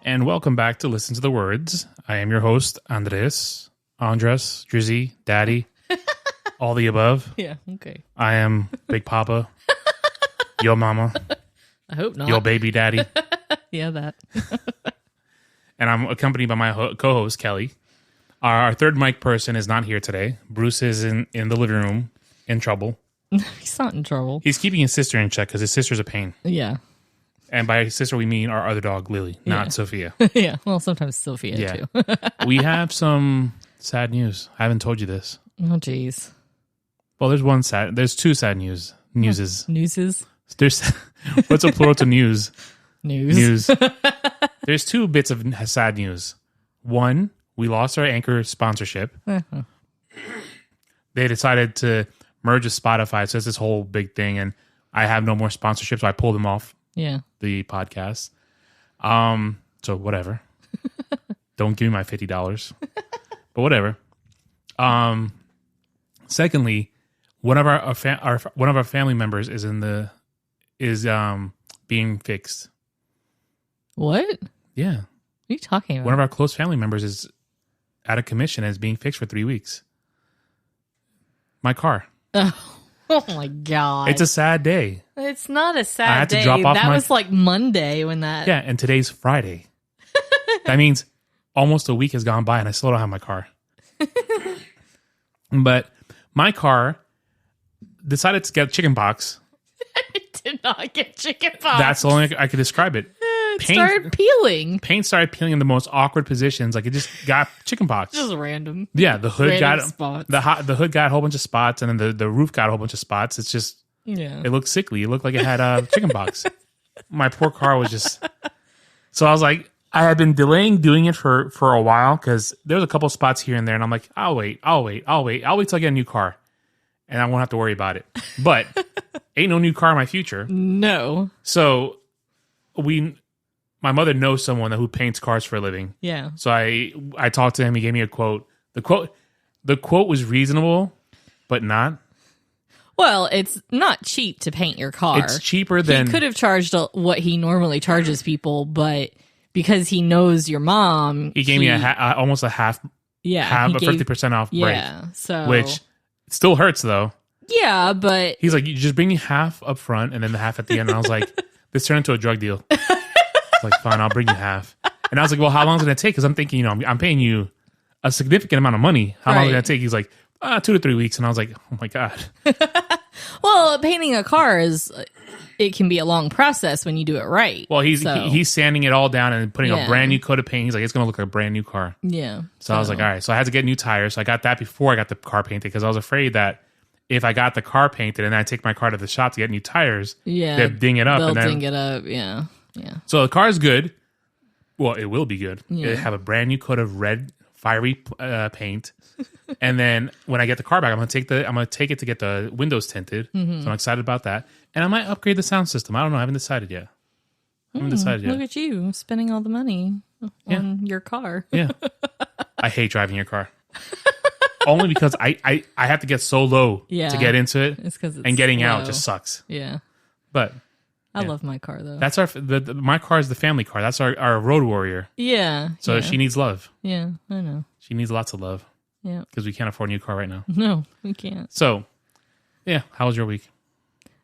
And welcome back to Listen to the Words. I am your host, Andres, Drizzy, Daddy, all the above. Yeah, okay. I am Big Papa, Yo Mama, I hope not. Yo Baby Daddy. Yeah, that. And I'm accompanied by my co-host, Kelly. Our third mic person is not here today. Bruce is in the living room in trouble. He's not in trouble. He's keeping his sister in check because his sister's a pain. Yeah. And by sister, we mean our other dog, Lily, not Sophia. Yeah, well, sometimes Sophia, too. We have some sad news. I haven't told you this. Oh, jeez. Well, there's two sad newses. Newses? There's, what's a plural to news? News. There's two bits of sad news. One, we lost our Anchor sponsorship. Uh-huh. They decided to merge with Spotify, so it's this whole big thing, and I have no more sponsorship, so I pulled them off. Yeah. The podcast. So whatever. Don't give me my $50. But whatever. Secondly, one of our family members is being fixed. What? Yeah. What are you talking about? One of our close family members is out of commission and is being fixed for 3 weeks. My car. Oh my God. It's a sad day. It's not a sad I had to day. drop off that was like Monday when that... Yeah, and today's Friday. That means almost a week has gone by and I still don't have my car. But my car decided to get chicken pox. It did not get chicken pox. That's the only way I could describe it. It started peeling. Paint started peeling in the most awkward positions. Like it just got chicken pox. Just random. Yeah, the hood got spots. the hood got a whole bunch of spots, and then the roof got a whole bunch of spots. It's just it looked sickly. It looked like it had chicken pox. My poor car was just. So I was like, I had been delaying doing it for a while because there was a couple spots here and there, and I'm like, I'll wait till I get a new car, and I won't have to worry about it. But ain't no new car in my future. No. So my mother knows someone who paints cars for a living. Yeah. So I talked to him. He gave me a quote. The quote was reasonable, but not. Well, it's not cheap to paint your car. It's cheaper than... He could have charged what he normally charges people, but because he knows your mom... He gave me almost a half... Yeah. A 50% off break. Yeah, so... Which still hurts, though. Yeah, but... He's like, you just bring me half up front and then the half at the end. And I was like, this turned into a drug deal. Like, fine, I'll bring you half. And I was like, well, how long is it going to take? Because I'm thinking, I'm paying you a significant amount of money. How long is it going to take? He's like, 2 to 3 weeks. And I was like, oh my God. Well, painting a car it can be a long process when you do it right. Well, he's sanding it all down and putting a brand new coat of paint. He's like, it's going to look like a brand new car. Yeah. So I was like, all right. So I had to get new tires. So I got that before I got the car painted because I was afraid that if I got the car painted and I take my car to the shop to get new tires, they'd ding it up. They'll ding it up, yeah. Yeah. So the car is good. Well, it will be good. Yeah. It'll have a brand new coat of red, fiery paint. And then when I get the car back, I'm gonna take it to get the windows tinted. Mm-hmm. So I'm excited about that. And I might upgrade the sound system. I don't know. I haven't decided yet. Look at you spending all the money on your car. Yeah. I hate driving your car. Only because I have to get so low to get into it. It's because and getting out just sucks. Yeah. But I love my car though. That's my car is the family car. That's our road warrior. Yeah. So she needs love. Yeah, I know. She needs lots of love. Yeah. Because we can't afford a new car right now. No, we can't. So, yeah. How was your week?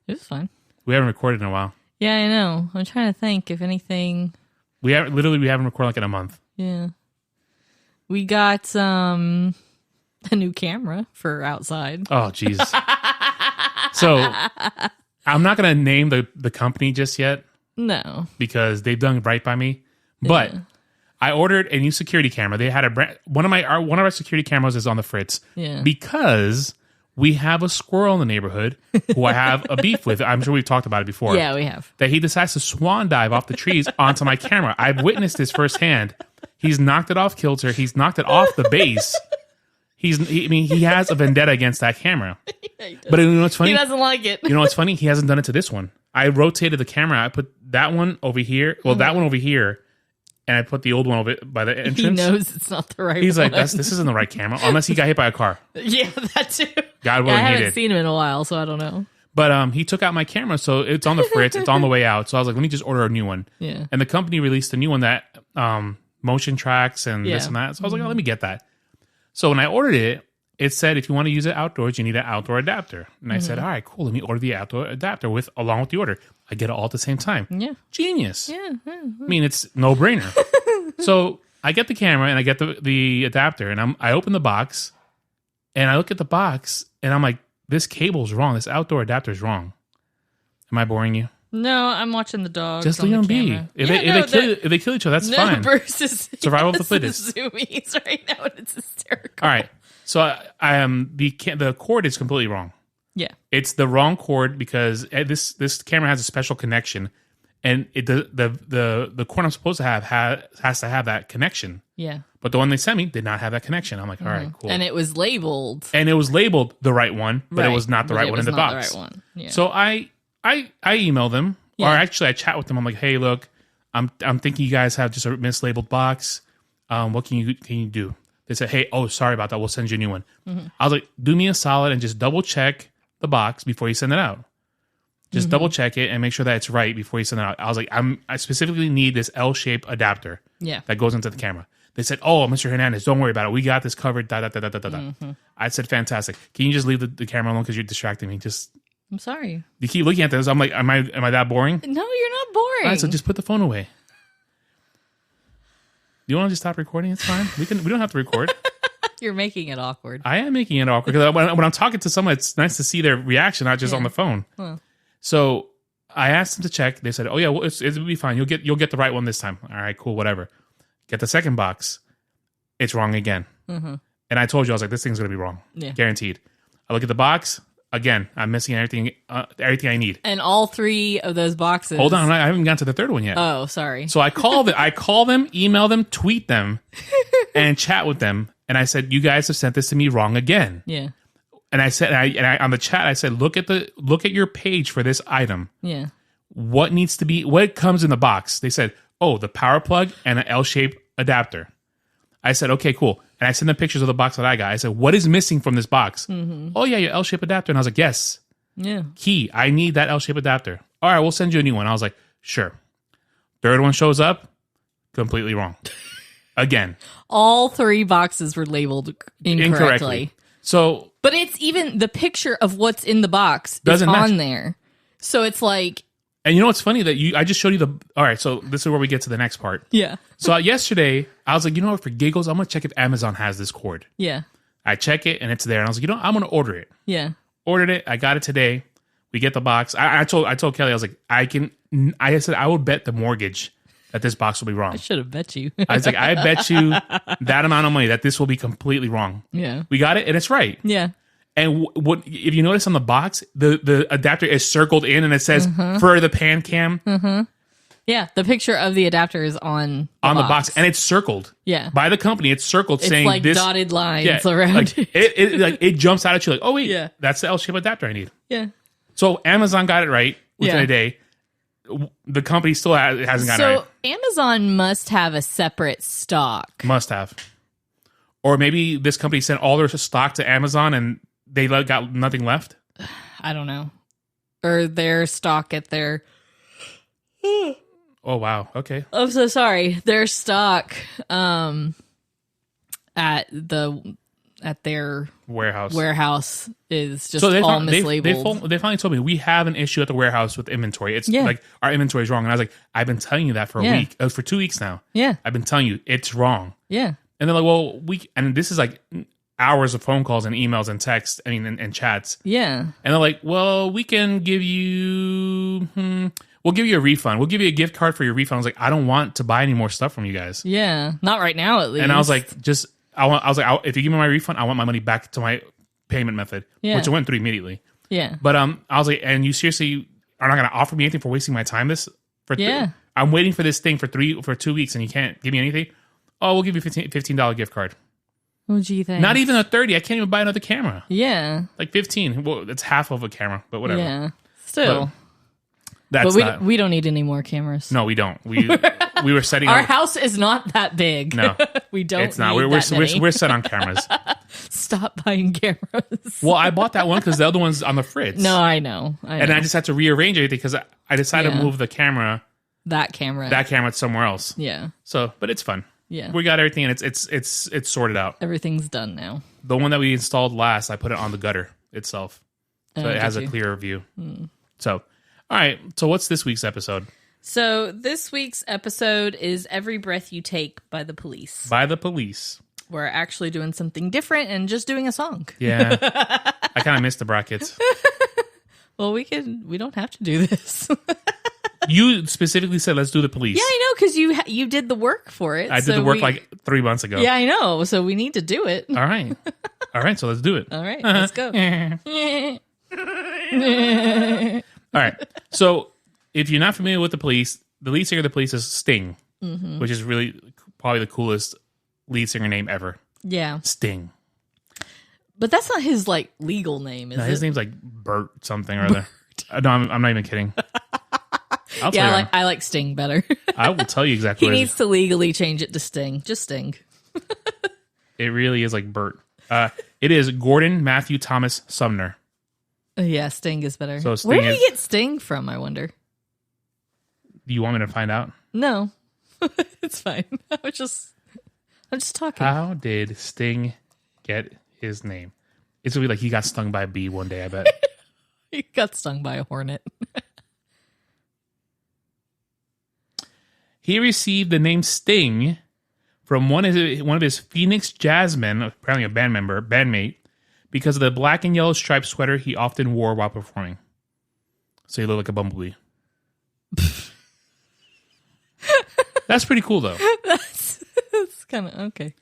It was fine. We haven't recorded in a while. Yeah, I know. I'm trying to think if anything. We haven't recorded like in a month. Yeah. We got a new camera for outside. Oh, jeez. So, I'm not going to name the company just yet. No. Because they've done right by me. But I ordered a new security camera. They had one of our security cameras is on the fritz. Yeah. Because we have a squirrel in the neighborhood who I have a beef with. I'm sure we've talked about it before. Yeah, we have. That he decides to swan dive off the trees onto my camera. I've witnessed this firsthand. He's knocked it off kilter. He's knocked it off the base. He has a vendetta against that camera. Yeah, but you know what's funny? He doesn't like it. You know what's funny? He hasn't done it to this one. I rotated the camera. I put that one over here. Well, that one over here. And I put the old one over by the entrance. He knows it's not the right He's one. like, this isn't the right camera. Unless he got hit by a car. Yeah, that too. God willing, I he haven't did. seen him in a while, so I don't know. But he took out my camera, so it's on the fritz. It's on the way out. So I was like, let me just order a new one. Yeah. And the company released a new one that motion tracks and this and that. So I was like, oh, let me get that. So when I ordered it, it said if you want to use it outdoors, you need an outdoor adapter. And I said, all right, cool. Let me order the outdoor adapter along with the order. I get it all at the same time. Yeah. Genius. Yeah. I mean, it's no brainer. So I get the camera and I get the adapter and I open the box and I look at the box and I'm like, this cable's wrong. This outdoor adapter's wrong. Am I boring you? No, I'm watching the dogs. Just leave them be. If they kill each other, that's fine. Bruce is survival of the fittest. Zoomies right now, and it's hysterical. All right, so I am the cord is completely wrong. Yeah, it's the wrong cord because this camera has a special connection, and the cord I'm supposed to have has to have that connection. Yeah. But the one they sent me did not have that connection. I'm like, all right, cool. And it was labeled. The right one, but it was not the right one in the box. The right one. Yeah. So I email them, or actually I chat with them. I'm like, hey, look, I'm thinking you guys have just a mislabeled box. What can you do? They said, hey, sorry about that. We'll send you a new one. Mm-hmm. I was like, do me a solid and just double check the box before you send it out. Just double check it and make sure that it's right before you send it out. I was like, I specifically need this L-shaped adapter that goes into the camera. They said, oh, Mr. Hernandez, don't worry about it. We got this covered. I said, fantastic. Can you just leave the camera alone because you're distracting me? I'm sorry. You keep looking at this. I'm like, am I that boring? No, you're not boring. All right, so just put the phone away. You want to just stop recording? It's fine. We don't have to record. You're making it awkward. I am making it awkward because when I'm talking to someone, it's nice to see their reaction, not just on the phone. Well. So I asked them to check. They said, oh yeah, well, it'll be fine. You'll get the right one this time. All right, cool, whatever. Get the second box. It's wrong again. Mm-hmm. And I told you, I was like, this thing's going to be wrong. Yeah. Guaranteed. I look at the box. Again, I'm missing everything I need. And all three of those boxes. Hold on, I haven't gotten to the third one yet. Oh, sorry. So I call them, email them, tweet them, and chat with them. And I said, you guys have sent this to me wrong again. Yeah. And I said, on the chat, I said, look at your page for this item. Yeah. What comes in the box? They said, oh, the power plug and an L-shaped adapter. I said, okay, cool. And I sent them pictures of the box that I got. I said, what is missing from this box? Mm-hmm. Oh, yeah, your L-shaped adapter. And I was like, yes. Yeah. Key, I need that L-shaped adapter. All right, we'll send you a new one. I was like, sure. Third one shows up, completely wrong. Again. All three boxes were labeled incorrectly. So, but it's even the picture of what's in the box is on there. So it's like. And you know what's funny that I just showed you all right, so this is where we get to the next part. Yeah. So yesterday, I was like, you know what, for giggles, I'm going to check if Amazon has this cord. Yeah. I check it and it's there. And I was like, you know, I'm going to order it. Yeah. Ordered it. I got it today. We get the box. I told Kelly, I was like, I said, I would bet the mortgage that this box will be wrong. I should have bet you. I was like, I bet you that amount of money that this will be completely wrong. Yeah. We got it and it's right. Yeah. And what if you notice on the box, the adapter is circled in and it says for the pan cam. Mm-hmm. Yeah, the picture of the adapter is on the box and it's circled. Yeah, by the company, it's circled it's saying like this dotted lines around. Like, it jumps out at you like, oh wait, that's the L-shaped adapter I need. Yeah. So Amazon got it right within a day. The company still hasn't got it right. So Amazon must have a separate stock. Must have, or maybe this company sent all their stock to Amazon and they got nothing left. I don't know. Or their stock at their. Oh wow. Okay. I'm so sorry. Their stock at their warehouse is just all mislabeled. They finally told me we have an issue at the warehouse with inventory. It's like our inventory is wrong, and I was like, I've been telling you that for a week, for 2 weeks now. Yeah, I've been telling you it's wrong. Yeah, and they're like, well, and this is like hours of phone calls and emails and texts, and chats. Yeah. And they're like, well, we can give you, we'll give you a refund. We'll give you a gift card for your refund. I was like, I don't want to buy any more stuff from you guys. Yeah. Not right now, at least. And I was like, if you give me my refund, I want my money back to my payment method, which I went through immediately. Yeah. But I was like, and you seriously are not going to offer me anything for wasting my time? I'm waiting for this thing for 2 weeks and you can't give me anything. Oh, we'll give you $15 gift card. Oh, gee, thanks. Not even a 30. I can't even buy another camera. Yeah. Like 15. Well, it's half of a camera, but whatever. Yeah. Still. But we don't need any more cameras. No, we don't. we were setting Our up. house is not that big. No, we don't. it's not. Need We're set on cameras. Stop buying cameras. Well, I bought that one because the other one's on the fritz. No, I know. And I just had to rearrange everything because I decided to move the camera. That camera somewhere else. Yeah. So, but it's fun. Yeah. We got everything, and it's sorted out. Everything's done now. The one that we installed last, I put it on the gutter itself, so it has a clearer view. So, all right. So, what's this week's episode? So, this week's episode is "Every Breath You Take" by The Police. By The Police. We're actually doing something different and just doing a song. Yeah, I kind of missed the brackets. Well, we don't have to do this. You specifically said, let's do The Police. Yeah, I know, because you did the work for it. I did the work like 3 months ago. Yeah, I know. So we need to do it. All right. So let's do it. All right, let's go. All right. So if you're not familiar with The Police, the lead singer of The Police is Sting, which is really probably the coolest lead singer name ever. Yeah. Sting. But that's not his, like, legal name, is it? His name's like Bert something or other. No, I'm not even kidding. I like Sting better. I will tell you exactly He what it needs to legally change it to Sting. Just Sting. It really is like Bert. It is Gordon Matthew Thomas Sumner. Yeah, Sting is better. So Sting Where did he get Sting from, I wonder? Do you want me to find out? No. It's fine. I'm just talking. How did Sting get his name? It's gonna be like he got stung by a bee one day, I bet. He got stung by a hornet. He received the name Sting from one of his Phoenix Jazzmen, apparently a bandmate, because of the black and yellow striped sweater he often wore while performing. So he looked like a bumblebee. That's pretty cool, though. That's kind of okay.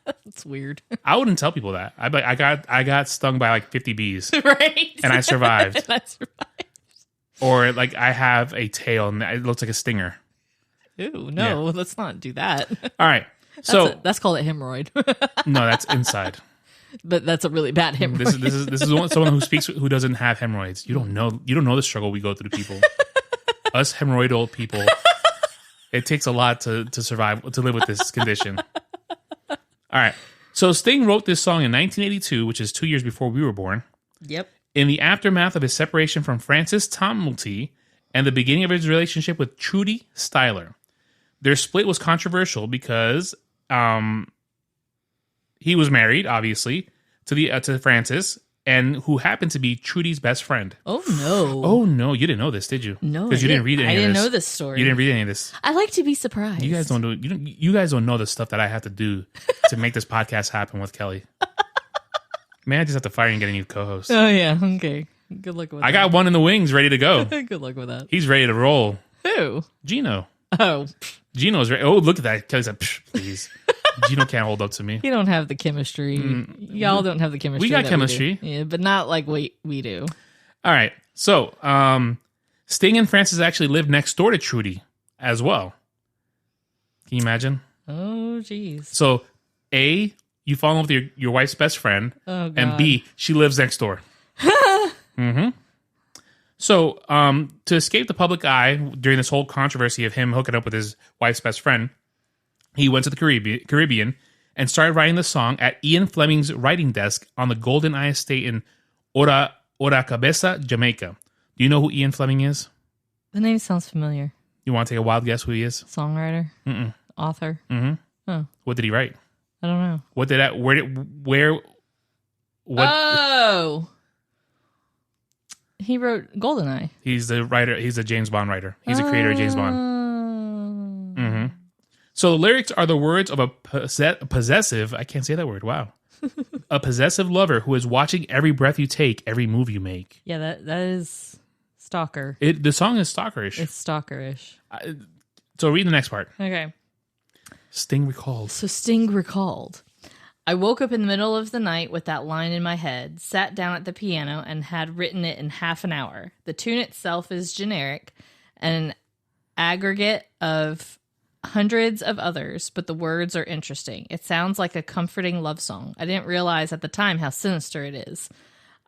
That's weird. I wouldn't tell people that. I got stung by like 50 bees, Right? and I survived. And I survived. Or like I have a tail and it looks like a stinger. Ooh, no, let's not do that. All right, so that's called a hemorrhoid. no, that's inside. But that's a really bad hemorrhoid. This is someone who doesn't have hemorrhoids. You don't know the struggle we go through, people. Us hemorrhoidal people. It takes a lot to survive, to live with this condition. All right. So Sting wrote this song in 1982, which is 2 years before we were born. Yep. In the aftermath of his separation from Frances Tomlty and the beginning of his relationship with Trudy Styler. Their split was controversial because he was married, obviously, to Frances, and who happened to be Trudy's best friend. Oh, no. Oh, no. You didn't know this, did you? No, because you didn't read any of this. I didn't know this story. You didn't read any of this. I like to be surprised. You guys don't do. You guys don't know the stuff that I have to do to make this podcast happen with Kelly. Man, I just have to fire and get a new co-host. Oh, yeah. Okay. Good luck with that. I got one in the wings ready to go. Good luck with that. He's ready to roll. Who? Gino. Oh. Gino's ready. Oh, look at that. Kelly said, please. Gino can't hold up to me. You don't have the chemistry. Y'all don't have the chemistry. We got that chemistry. Yeah, but not like we do. All right. So, Sting and Frances actually lived next door to Trudy as well. Can you imagine? Oh, jeez. So, A, you fall in love with your wife's best friend. Oh, God. And B, she lives next door. Mm-hmm. So, to escape the public eye during this whole controversy of him hooking up with his wife's best friend, he went to the Caribbean and started writing the song at Ian Fleming's writing desk on the Golden Eye Estate in Cabeza, Jamaica. Do you know who Ian Fleming is? The name sounds familiar. You want to take a wild guess who he is? Songwriter? Mm-mm. Author? Mm-hmm. Oh. What did he write? I don't know. What? Oh! He wrote Goldeneye. He's the writer. He's a James Bond writer. He's a creator of James Bond. Mm-hmm. So the lyrics are the words of a possessive, I can't say that word, wow. A possessive lover who is watching every breath you take, every move you make. Yeah, that is stalker. The song is stalkerish. It's stalkerish. So read the next part. Okay. Sting recalled. So Sting recalled. I woke up in the middle of the night with that line in my head, sat down at the piano, and had written it in half an hour. The tune itself is generic and an aggregate of hundreds of others, but the words are interesting. It sounds like a comforting love song. I didn't realize at the time how sinister it is.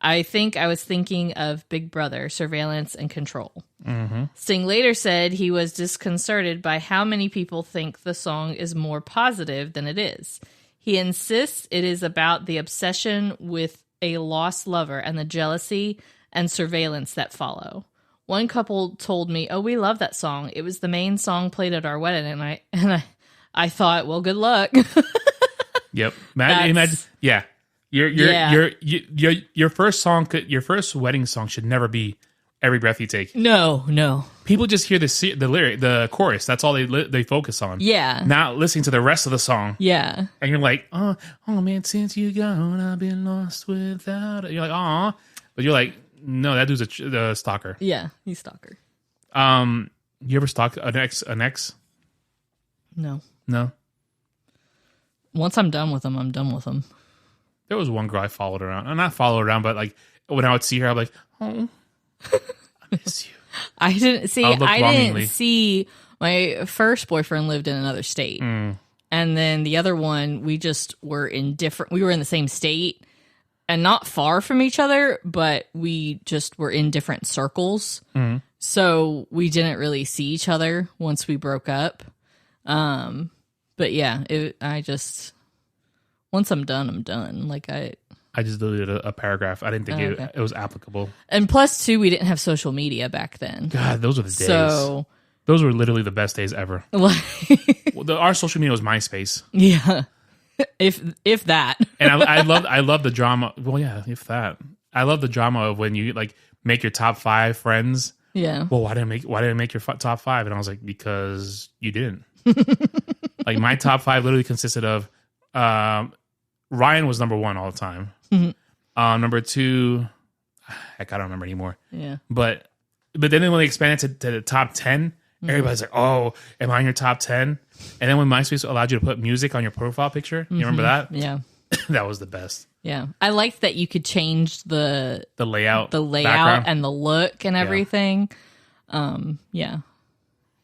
I think I was thinking of Big Brother, surveillance and control. Mm-hmm. Sting later said he was disconcerted by how many people think the song is more positive than it is. He insists it is about the obsession with a lost lover and the jealousy and surveillance that follow. One couple told me, "Oh, we love that song. It was the main song played at our wedding." And I thought, well, good luck. Yep. Imagine, yeah. Your first song, your first wedding song should never be "Every Breath You Take." No. People just hear the lyric, the chorus. That's all they focus on. Yeah. Not listening to the rest of the song. Yeah. And you're like, oh man, since you gone, I've been lost without it. You're like, aw, but you're like, no, that dude's a stalker. Yeah, he's stalker. You ever stalked an ex? No. Once I'm done with them, I'm done with them. There was one girl I followed around. And not followed around, but like when I would see her, I'd be like, oh, I miss you. I didn't see my first boyfriend lived in another state. And then the other one, we were in the same state and not far from each other, but we just were in different circles. So we didn't really see each other once we broke up. But yeah, once I'm done, I'm done. Like I just deleted a paragraph. I didn't think it was applicable. And plus, too, we didn't have social media back then. God, those were the days. So those were literally the best days ever. Our social media was MySpace. Yeah, if that. And I love the drama. Well, yeah, if that. I love the drama of when you like make your top 5 friends. Yeah. Well, why didn't I make your top 5? And I was like, because you didn't. Like my top 5 literally consisted of Ryan was number 1 all the time. Number 2, heck, I don't remember anymore. Yeah. But then when they expanded to the top 10, everybody's like, "Oh, am I in your top 10?" And then when MySpace allowed you to put music on your profile picture, you remember that? Yeah. That was the best. Yeah. I liked that you could change the layout, background, and the look and everything. Yeah.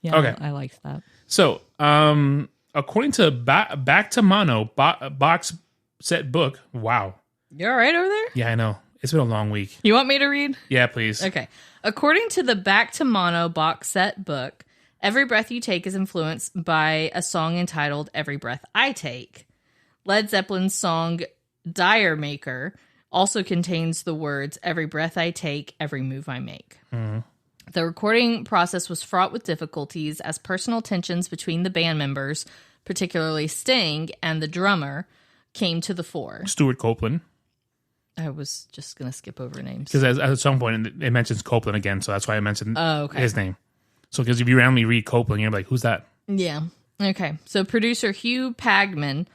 Okay. I liked that. So, according to Back to Mono box set book, wow. You all right over there? Yeah, I know. It's been a long week. You want me to read? Yeah, please. Okay. According to the Back to Mono box set book, Every Breath You Take is influenced by a song entitled Every Breath I Take. Led Zeppelin's song Dire Maker also contains the words Every Breath I Take, Every Move I Make. The recording process was fraught with difficulties as personal tensions between the band members, particularly Sting and the drummer, came to the fore. Stuart Copeland. I was just going to skip over names. Because at some point it mentions Copeland again, so that's why I mentioned his name. So because if you randomly read Copeland, you're like, who's that? Yeah. Okay. So producer Hugh Pagman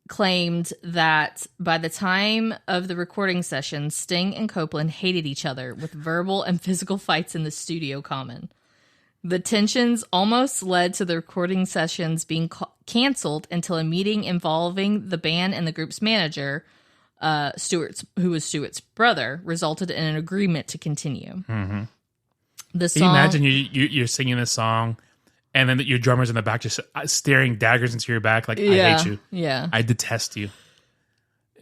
claimed that by the time of the recording session, Sting and Copeland hated each other with verbal and physical fights in the studio common. The tensions almost led to the recording sessions being canceled until a meeting involving the band and the group's manager, who was Stuart's brother, resulted in an agreement to continue. The song, can you imagine you're singing this song and then your drummer's in the back just staring daggers into your back like, I hate you. Yeah. I detest you.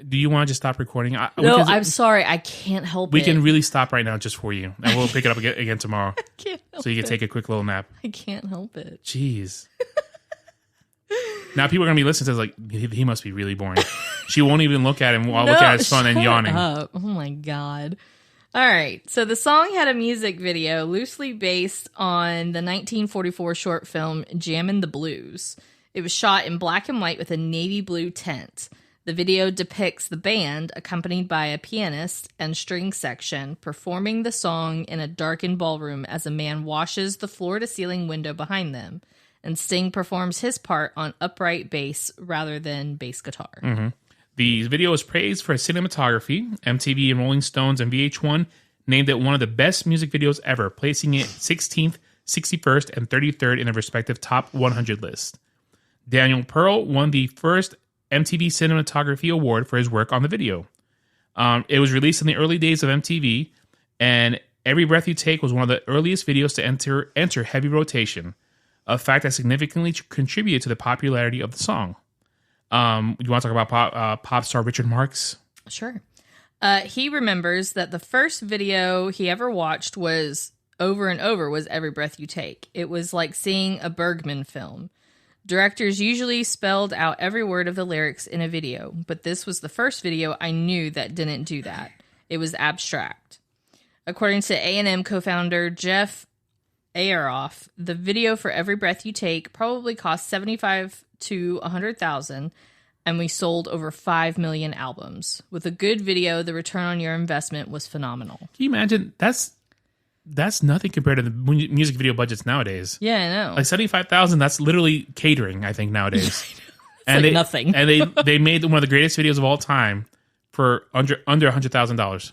Do you want to just stop recording? No, I'm sorry. I can't help it. We can really stop right now just for you. And we'll pick it up again tomorrow. I can't help so you can take a quick little nap. I can't help it. Jeez. Now people are going to be listening to this like, he must be really boring. She won't even look at him while looking at his phone and yawning. Oh my God. All right. So the song had a music video loosely based on the 1944 short film Jammin' the Blues. It was shot in black and white with a navy blue tint. The video depicts the band, accompanied by a pianist and string section, performing the song in a darkened ballroom as a man washes the floor-to-ceiling window behind them, and Sting performs his part on upright bass rather than bass guitar. The video was praised for its cinematography. MTV and Rolling Stones and VH1 named it one of the best music videos ever, placing it 16th, 61st, and 33rd in their respective top 100 lists. Daniel Pearl won the first MTV Cinematography Award for his work on the video. It was released in the early days of MTV, and Every Breath You Take was one of the earliest videos to enter heavy rotation, a fact that significantly contributed to the popularity of the song. You want to talk about pop star Richard Marx? Sure. He remembers that the first video he ever watched was over and over was Every Breath You Take. It was like seeing a Bergman film. Directors usually spelled out every word of the lyrics in a video, but this was the first video I knew that didn't do that. It was abstract. According to A&M co-founder Jeff Ayeroff, the video for Every Breath You Take probably cost $75,000 to $100,000, and we sold over 5 million albums. With a good video, the return on your investment was phenomenal. Can you imagine? That's nothing compared to the music video budgets nowadays. Yeah, I know. Like $75,000, that's literally catering, I think, nowadays. And nothing. And they made one of the greatest videos of all time for under $100,000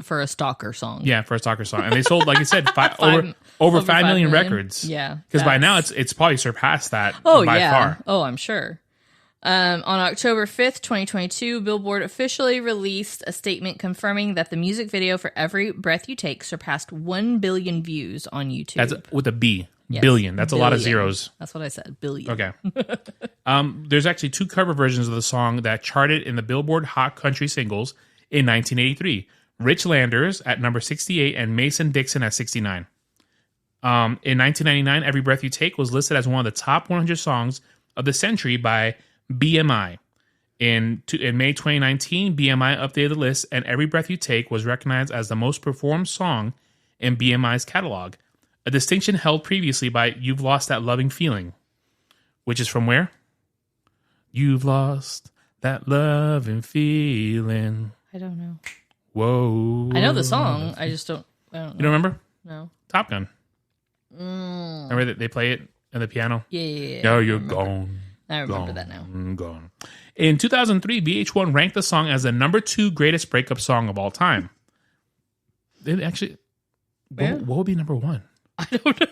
for a stalker song. Yeah, for a stalker song, and they sold, like I said, over 5 million records. Yeah, because by now it's probably surpassed that. Oh by far. Oh, I'm sure. On October 5th, 2022, Billboard officially released a statement confirming that the music video for Every Breath You Take surpassed 1 billion views on YouTube. That's with a B. Yes. Billion. That's billion. A lot of zeros. That's what I said. Billion. Okay. There's actually 2 cover versions of the song that charted in the Billboard Hot Country Singles in 1983. Rich Landers at number 68 and Mason Dixon at 69. In 1999, Every Breath You Take was listed as one of the top 100 songs of the century by BMI. In May 2019, BMI updated the list, and Every Breath You Take was recognized as the most performed song in BMI's catalog, a distinction held previously by You've Lost That Loving Feeling, which is from where? You've lost that loving feeling. I don't know. Whoa. I know the song. I don't know. You don't remember? No. Top Gun. Remember that they play it on the piano? Yeah. No, you're gone. I remember that now. Gone. In 2003, VH1 ranked the song as the number 2 greatest breakup song of all time. It actually, what would be number 1? I don't know.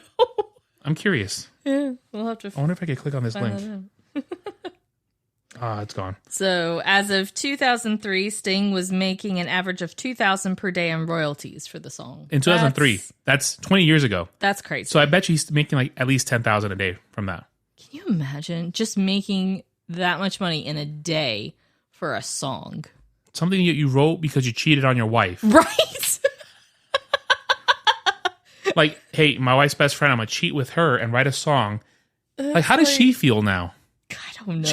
I'm curious. Yeah, we'll have to. I wonder if I could click on this link. It's gone. So, as of 2003, Sting was making an average of $2,000 per day in royalties for the song. In 2003, that's 20 years ago. That's crazy. So I bet you he's making like at least $10,000 a day from that. Can you imagine just making that much money in a day for a song? Something that you wrote because you cheated on your wife. Right? Like, hey, my wife's best friend, I'm going to cheat with her and write a song. Like, how does she feel now? I don't know.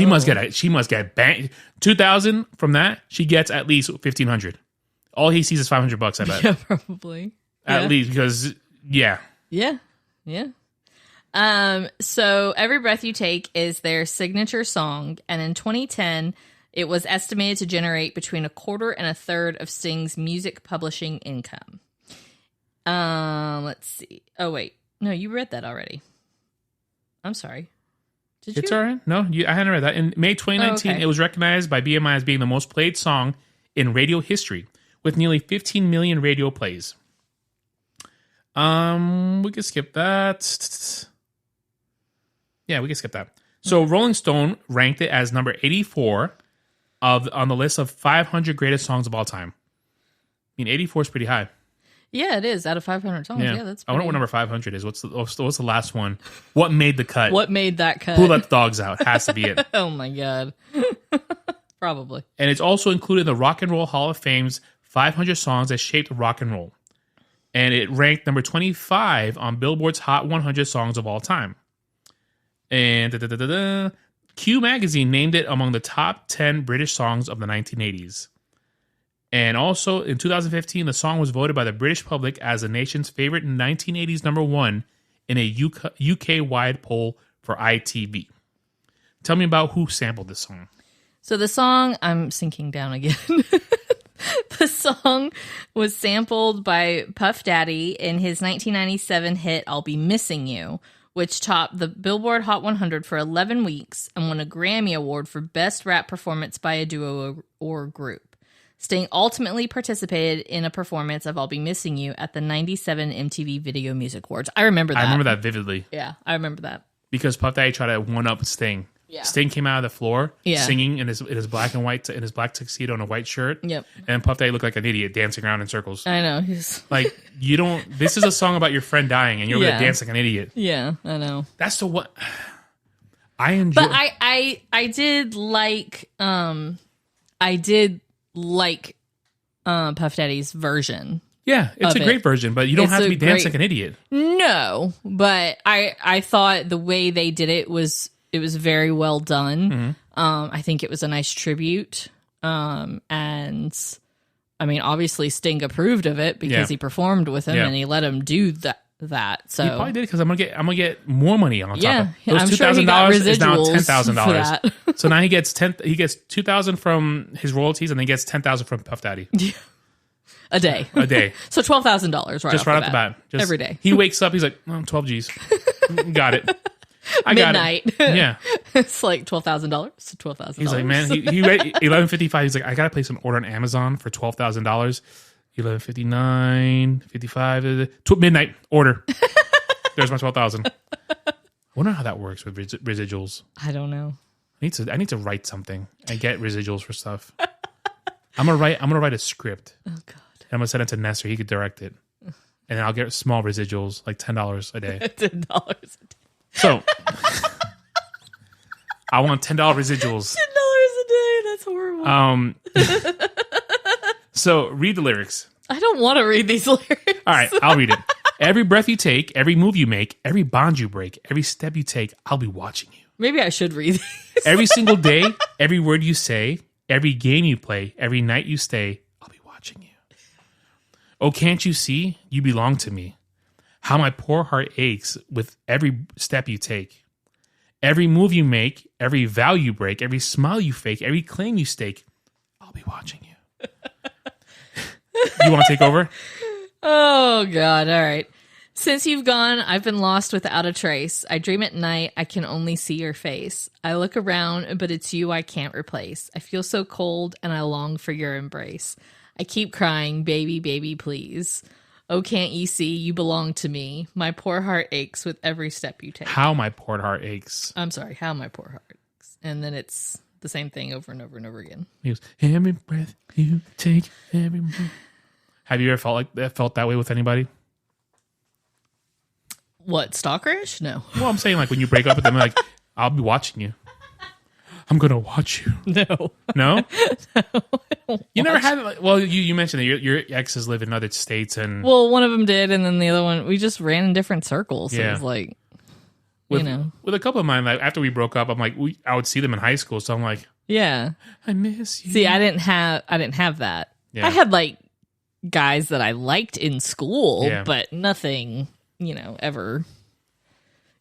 She must get bang. 2,000 from that, she gets at least 1,500. All he sees is $500, I bet. Yeah, probably. At least, because, yeah. Yeah. So Every Breath You Take is their signature song, and in 2010, it was estimated to generate between a quarter and a third of Sting's music publishing income. Let's see. Oh, wait. No, you read that already. I'm sorry. Did you? It's all right. No, I hadn't read that. In May 2019, It was recognized by BMI as being the most played song in radio history, with nearly 15 million radio plays. We can skip that. Yeah, we can skip that. So Rolling Stone ranked it as number 84 on the list of 500 greatest songs of all time. I mean, 84 is pretty high. Yeah, it is. Out of 500 songs. Yeah, that's pretty... I wonder what number 500 is. What's the last one? What made the cut? What made that cut? Who let the dogs out? Has to be it. Oh, my God. Probably. And it's also included in the Rock and Roll Hall of Fame's 500 songs that shaped rock and roll. And it ranked number 25 on Billboard's Hot 100 songs of all time. And Q Magazine named it among the top 10 British songs of the 1980s. And also, in 2015, the song was voted by the British public as the nation's favorite 1980s number 1 in a UK-wide poll for ITV. Tell me about who sampled this song. So the song, I'm sinking down again. The song was sampled by Puff Daddy in his 1997 hit, I'll Be Missing You, which topped the Billboard Hot 100 for 11 weeks and won a Grammy Award for Best Rap Performance by a Duo or Group. Sting ultimately participated in a performance of I'll Be Missing You at the 97 MTV Video Music Awards. I remember that. I remember that vividly. Yeah, I remember that. Because Puff Daddy tried to one-up Sting. Yeah. Sting came out of the floor singing in his black and white, in his black tuxedo and a white shirt. Yep. And Puff Daddy looked like an idiot dancing around in circles. I know. He's like, this is a song about your friend dying and you're going to dance like an idiot. Yeah, I know. That's the what I enjoy. But I did like Puff Daddy's version. Yeah, it's a great version, but you don't have to be dancing like an idiot. No, but I thought the way they did it was very well done. I think it was a nice tribute. And I mean, obviously Sting approved of it because he performed with him and he let him do that. So he probably did because I'm gonna get more money on top. Yeah, of those I'm $2,000 sure he got is now residuals $10,000. So now he gets $2,000 from his royalties and then he gets $10,000 from Puff Daddy. A day. So $12,000 right off the bat. Just every day. He wakes up, he's like, 12 G's. Got it. I Midnight. got it. Yeah. It's like $12,000. So $12,000. He's like, man, he read 11:55. He's like, I gotta place an order on Amazon for $12,000. 11:59, 55, midnight order. There's my $12,000. I wonder how that works with residuals. I don't know. I need to write something and get residuals for stuff. I'm gonna write a script. Oh God. I'm gonna send it to Nestor. He could direct it, and then I'll get small residuals, like $10 a day. $10 a day. So I want $10 residuals. $10 a day. That's horrible. So read the lyrics. I don't want to read these lyrics. All right, I'll read it. Every breath you take, every move you make, every bond you break, every step you take, I'll be watching you. Maybe I should read these. Every single day, every word you say, every game you play, every night you stay, I'll be watching you. Oh, can't you see? You belong to me. How my poor heart aches with every step you take. Every move you make, every vow you break, every smile you fake, every claim you stake, I'll be watching you. You want to take over? Oh, God. All right. Since you've gone, I've been lost without a trace. I dream at night, I can only see your face. I look around, but it's you I can't replace. I feel so cold, and I long for your embrace. I keep crying, baby, baby, please. Oh, can't you see? You belong to me. My poor heart aches with every step you take. How my poor heart aches. I'm sorry, how my poor heart aches. And then it's the same thing over and over and over again. He goes, every breath you take, every move. Have you ever felt that way with anybody? What, stalkerish? No. Well, I'm saying like when you break up with them, like, I'll be watching you. I'm going to watch you. No. No? No. You never had it? Well, you mentioned that your exes live in other states. Well, one of them did, and then the other one, we just ran in different circles. So yeah. It was like, with a couple of mine, like after we broke up, I'm like, I would see them in high school. So I'm like, yeah. I miss you. See, I didn't have that. Yeah. I had like guys that I liked in school, but nothing, ever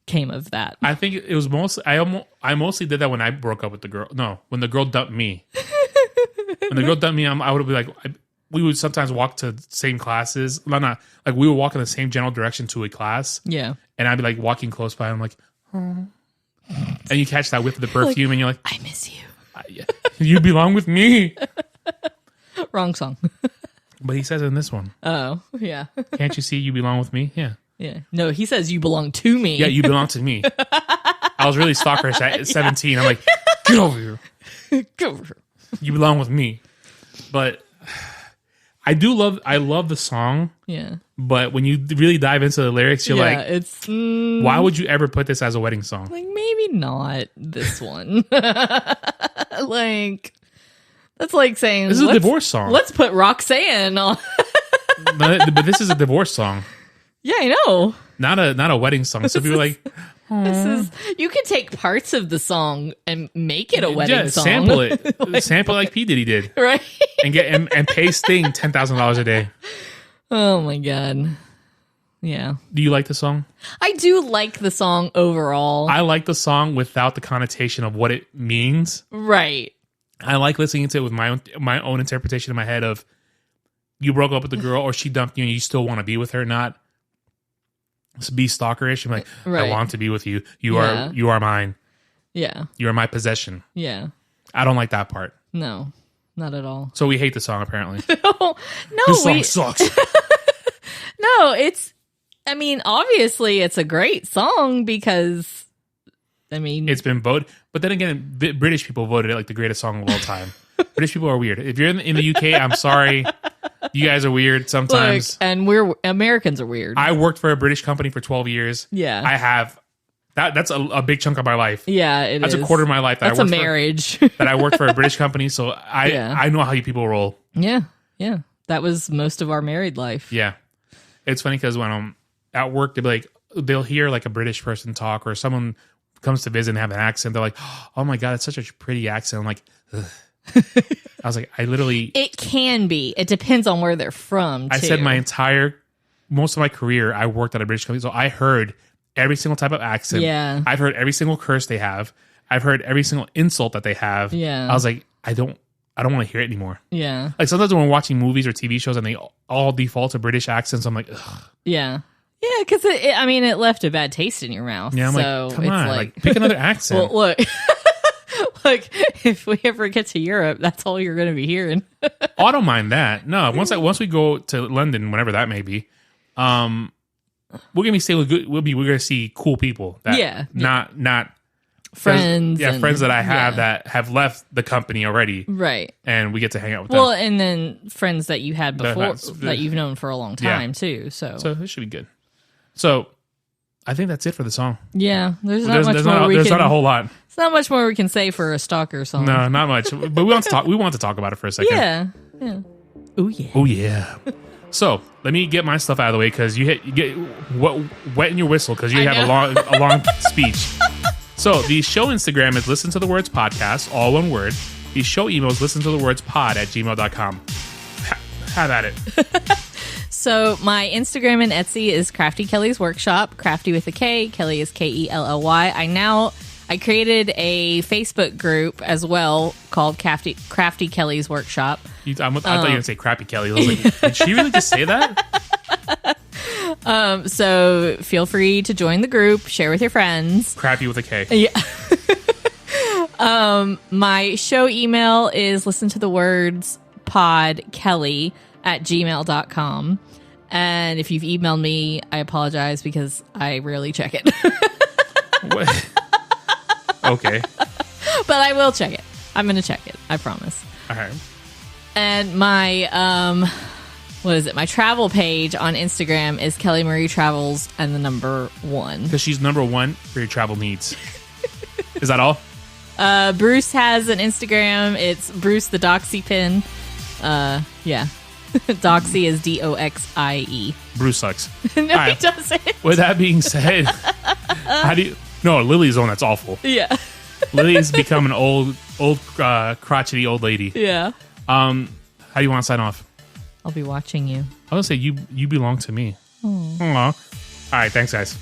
came of that. I think it was mostly I mostly did that when I broke up with the girl. No, when the girl dumped me. When the girl dumped me, I would be like, we would sometimes walk to the same classes. No, not like we would walk in the same general direction to a class. Yeah, and I'd be like walking close by. And I'm like, oh, and you catch that whiff of the perfume, and you're like, I miss you. You belong with me. Wrong song. But he says it in this one. Oh, yeah. Can't you see you belong with me? Yeah. Yeah. No, he says you belong to me. Yeah, you belong to me. I was really stalkerish at 17. I'm like, get over here. Get over here. You belong with me. But I love the song. Yeah. But when you really dive into the lyrics, you're like, it's why would you ever put this as a wedding song? Like, maybe not this one. Like, that's like saying this is a divorce song. Let's put Roxanne on. but this is a divorce song. Yeah, I know. Not a wedding song. So people are like, you could take parts of the song and make it a wedding song. Sample it. Sample like P. Diddy did. Right. And get and pay Sting $10,000 a day. Oh my God. Yeah. Do you like the song? I do like the song overall. I like the song without the connotation of what it means. Right. I like listening to it with my own interpretation in my head of you broke up with the girl or she dumped you and you still want to be with her, not be stalkerish. I'm like, right. I want to be with you. You are mine. Yeah. You are my possession. Yeah. I don't like that part. No, not at all. So we hate the song apparently. No, this song sucks. No, obviously it's a great song because it's been voted, but then again, British people voted it like the greatest song of all time. British people are weird. If you're in the UK, I'm sorry. You guys are weird sometimes. Look, and Americans are weird. I worked for a British company for 12 years. Yeah. I have. That's a big chunk of my life. Yeah, that's a quarter of my life. That's a marriage. That I worked for a British company, so I know how you people roll. Yeah, yeah. That was most of our married life. Yeah. It's funny because when I'm at work, they'll hear like a British person talk or someone comes to visit and have an accent. They're like, oh my God, it's such a pretty accent. I'm like, ugh. I was like, It can be. It depends on where they're from, too. I said most of my career, I worked at a British company. So I heard every single type of accent. Yeah. I've heard every single curse they have. I've heard every single insult that they have. Yeah. I was like, I don't want to hear it anymore. Yeah. Like sometimes when we're watching movies or TV shows and they all default to British accents, I'm like, ugh. Yeah. Yeah, because it left a bad taste in your mouth. Yeah, I'm so like, come on, like pick another accent. Well, look, like if we ever get to Europe, that's all you're going to be hearing. I don't mind that. No, once we go to London, whenever that may be, we're gonna be staying with good. We're gonna see cool people. Not friends. Friends that I have that have left the company already. Right. And we get to hang out with them. Well, and then friends that you had before that you've known for a long time too. So it should be good. So I think that's it for the song. Yeah, there's not a whole lot. It's not much more we can say for a stalker song. No, not much. But we want to talk. We want to talk about it for a second. Yeah. Oh yeah. Oh yeah. So let me get my stuff out of the way because you get wet in your whistle because you have a long speech. So the show Instagram is Listen to the Words Podcast, all one word. The show email is listen to the words pod@gmail.com. Have at it. So my Instagram and Etsy is Crafty Kelly's Workshop. Crafty with a K. Kelly is Kelly. I created a Facebook group as well called Crafty Kelly's Workshop. I thought you were going to say Crappy Kelly. I was like, did she really just say that? So feel free to join the group, share with your friends. Crappy with a K. Yeah. My show email is listen to the words podkelly@gmail.com. And if you've emailed me, I apologize because I rarely check it. What? Okay. But I will check it. I'm going to check it. I promise. All right. And my, my travel page on Instagram is Kelly Marie Travels and the number 1. Because she's number 1 for your travel needs. Is that all? Bruce has an Instagram. It's Bruce the Doxy Pin. Yeah. Doxy is Doxie. Bruce sucks. No, right. He doesn't. With that being said, no, Lily's the one that's awful. Yeah. Lily's become an old crotchety old lady. Yeah. How do you want to sign off? I'll be watching you. I was going to say you belong to me. Aww. All right, thanks guys.